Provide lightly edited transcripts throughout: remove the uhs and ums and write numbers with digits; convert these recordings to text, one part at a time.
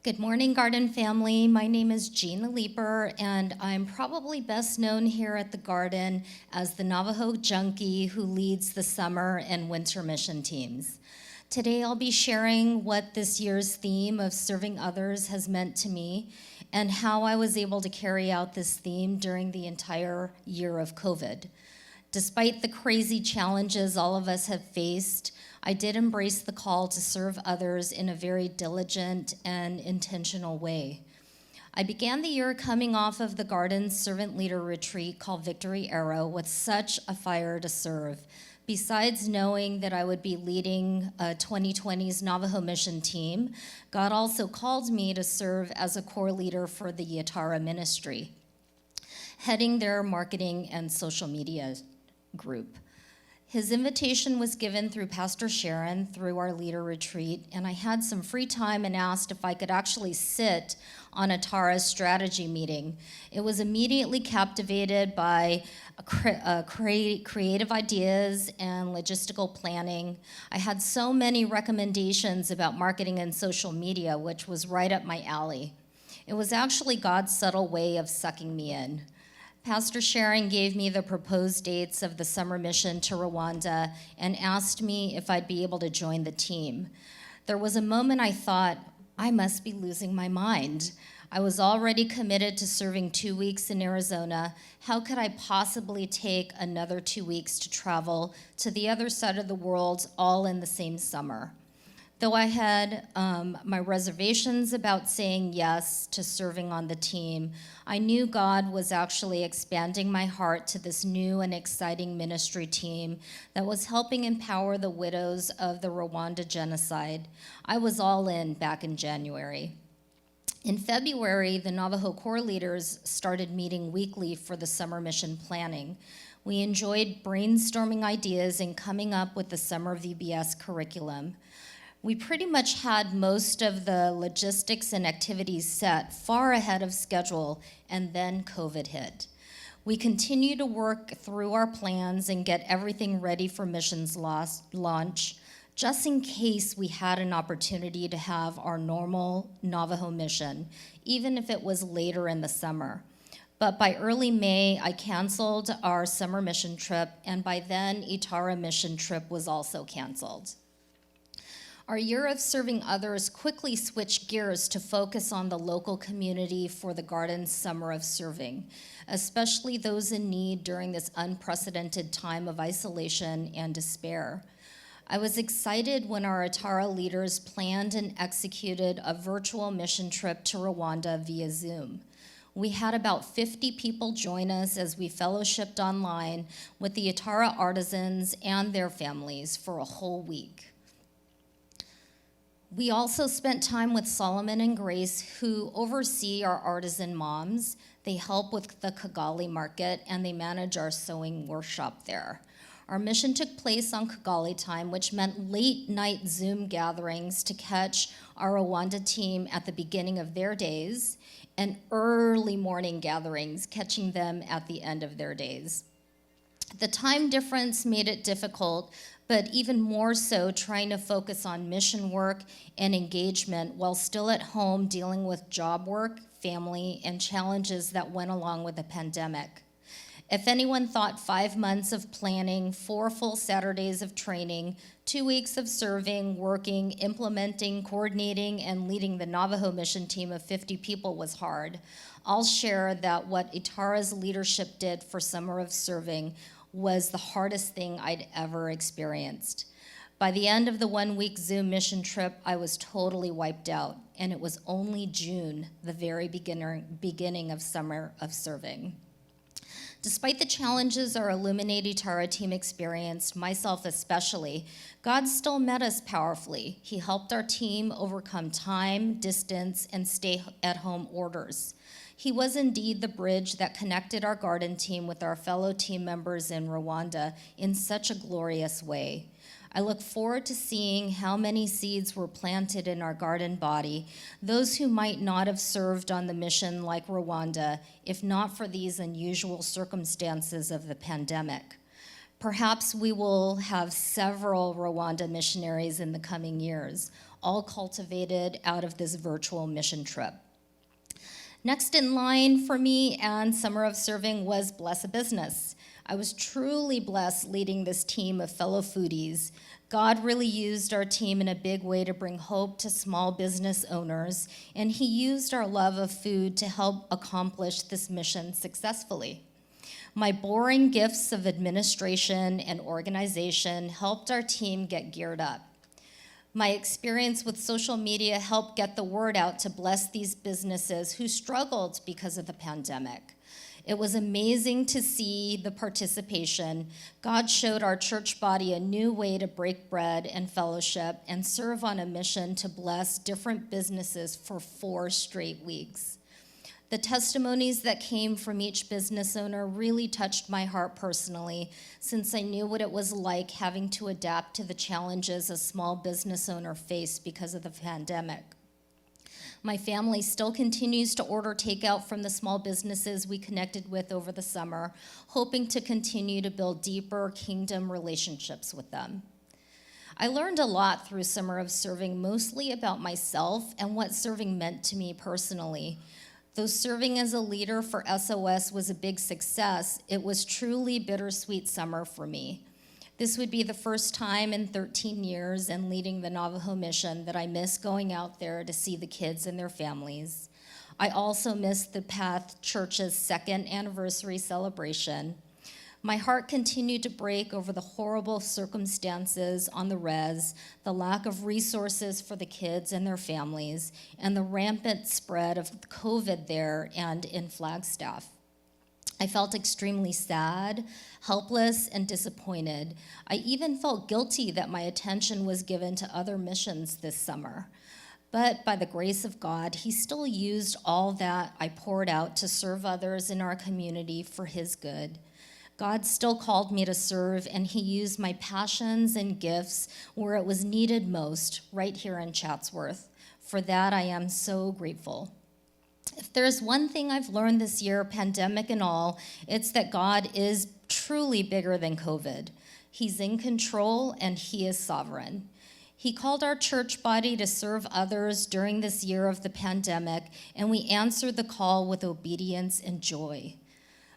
Good morning, Garden family. My name is Gina Leeper, and I'm probably best known here at the Garden as the Navajo junkie who leads the summer and winter mission teams. Today, I'll be sharing what this year's theme of serving others has meant to me and how I was able to carry out this theme during the entire year of COVID. Despite the crazy challenges all of us have faced, I did embrace the call to serve others in a very diligent and intentional way. I began the year coming off of the Garden's servant leader retreat called Victory Arrow with such a fire to serve. Besides knowing that I would be leading 2020's Navajo mission team, God also called me to serve as a core leader for the Yatara ministry, heading their marketing and social media group. His invitation was given through Pastor Sharon through our leader retreat, and I had some free time and asked if I could actually sit on Yatara's strategy meeting. It was immediately captivated by creative ideas and logistical planning. I had so many recommendations about marketing and social media, which was right up my alley. It was actually God's subtle way of sucking me in. Pastor Sharon gave me the proposed dates of the summer mission to Rwanda and asked me if I'd be able to join the team. There was a moment I thought, I must be losing my mind. I was already committed to serving 2 weeks in Arizona. How could I possibly take another 2 weeks to travel to the other side of the world all in the same summer? Though I had my reservations about saying yes to serving on the team, I knew God was actually expanding my heart to this new and exciting ministry team that was helping empower the widows of the Rwanda genocide. I was all in back in January. In February, the Navajo Corps leaders started meeting weekly for the summer mission planning. We enjoyed brainstorming ideas and coming up with the summer VBS curriculum. We pretty much had most of the logistics and activities set far ahead of schedule, and then COVID hit. We continued to work through our plans and get everything ready for missions launch, just in case we had an opportunity to have our normal Navajo mission, even if it was later in the summer. But by early May, I canceled our summer mission trip, and by then, Yatara mission trip was also canceled. Our year of serving others quickly switched gears to focus on the local community for the Garden's Summer of Serving, especially those in need during this unprecedented time of isolation and despair. I was excited when our Yatara leaders planned and executed a virtual mission trip to Rwanda via Zoom. We had about 50 people join us as we fellowshipped online with the Yatara artisans and their families for a whole week. We also spent time with Solomon and Grace, who oversee our artisan moms. They help with the Kigali market, and they manage our sewing workshop there. Our mission took place on Kigali time, which meant late night Zoom gatherings to catch our Rwanda team at the beginning of their days, and early morning gatherings, catching them at the end of their days. The time difference made it difficult, but even more so trying to focus on mission work and engagement while still at home dealing with job work, family, and challenges that went along with the pandemic. If anyone thought 5 months of planning, 4 full Saturdays of training, 2 weeks of serving, working, implementing, coordinating, and leading the Navajo mission team of 50 people was hard, I'll share that what Yatara's leadership did for Summer of Serving was the hardest thing I'd ever experienced. By the end of the 1-week Zoom mission trip, I was totally wiped out, and it was only June, the very beginning of Summer of Serving. Despite the challenges our Illuminate Yatara team experienced, myself especially, God still met us powerfully. He helped our team overcome time, distance, and stay-at-home orders. He was indeed the bridge that connected our Garden team with our fellow team members in Rwanda in such a glorious way. I look forward to seeing how many seeds were planted in our Garden body, those who might not have served on the mission like Rwanda, if not for these unusual circumstances of the pandemic. Perhaps we will have several Rwanda missionaries in the coming years, all cultivated out of this virtual mission trip. Next in line for me and Summer of Serving was Bless a Business. I was truly blessed leading this team of fellow foodies. God really used our team in a big way to bring hope to small business owners, and he used our love of food to help accomplish this mission successfully. My boring gifts of administration and organization helped our team get geared up. My experience with social media helped get the word out to bless these businesses who struggled because of the pandemic. It was amazing to see the participation. God showed our church body a new way to break bread and fellowship and serve on a mission to bless different businesses for 4 straight weeks. The testimonies that came from each business owner really touched my heart personally, since I knew what it was like having to adapt to the challenges a small business owner faced because of the pandemic. My family still continues to order takeout from the small businesses we connected with over the summer, hoping to continue to build deeper kingdom relationships with them. I learned a lot through Summer of Serving, mostly about myself and what serving meant to me personally. Though serving as a leader for SOS was a big success, it was truly bittersweet summer for me. This would be the first time in 13 years and leading the Navajo mission that I missed going out there to see the kids and their families. I also missed the Path Church's 2nd anniversary celebration. My heart continued to break over the horrible circumstances on the res, the lack of resources for the kids and their families, and the rampant spread of COVID there and in Flagstaff. I felt extremely sad, helpless, and disappointed. I even felt guilty that my attention was given to other missions this summer. But by the grace of God, he still used all that I poured out to serve others in our community for his good. God still called me to serve, and he used my passions and gifts where it was needed most, right here in Chatsworth. For that, I am so grateful. If there's one thing I've learned this year, pandemic and all, it's that God is truly bigger than COVID. He's in control, and he is sovereign. He called our church body to serve others during this year of the pandemic, and we answered the call with obedience and joy.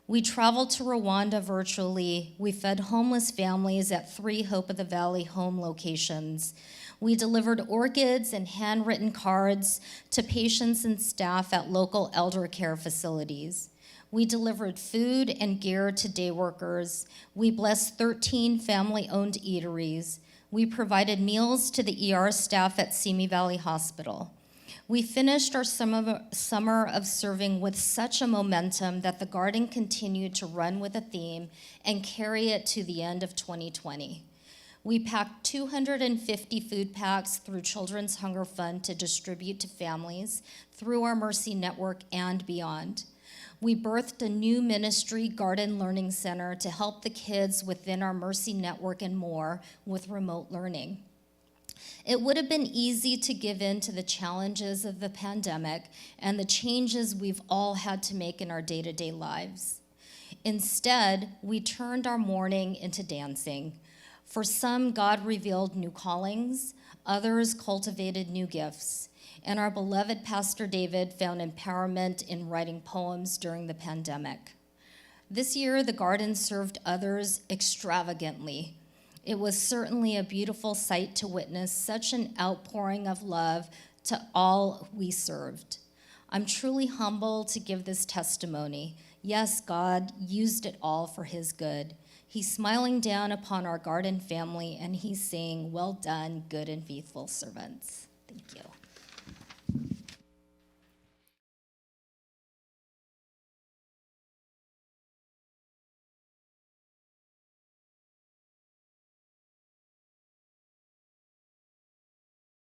We traveled to Rwanda virtually. We fed homeless families at 3 Hope of the Valley home locations. We delivered orchids and handwritten cards to patients and staff at local elder care facilities. We delivered food and gear to day workers. We blessed 13 family-owned eateries. We provided meals to the ER staff at Simi Valley Hospital. We finished our summer of serving with such a momentum that the garden continued to run with a theme and carry it to the end of 2020. We packed 250 food packs through Children's Hunger Fund to distribute to families through our Mercy Network and beyond. We birthed a new ministry, Garden Learning Center, to help the kids within our Mercy Network and more with remote learning. It would have been easy to give in to the challenges of the pandemic and the changes we've all had to make in our day-to-day lives. Instead, we turned our mourning into dancing. For some, God revealed new callings, others cultivated new gifts, and our beloved Pastor David found empowerment in writing poems during the pandemic. This year, the garden served others extravagantly. It was certainly a beautiful sight to witness such an outpouring of love to all we served. I'm truly humbled to give this testimony. Yes, God used it all for his good. He's smiling down upon our garden family, and he's saying, "Well done, good and faithful servants." Thank you.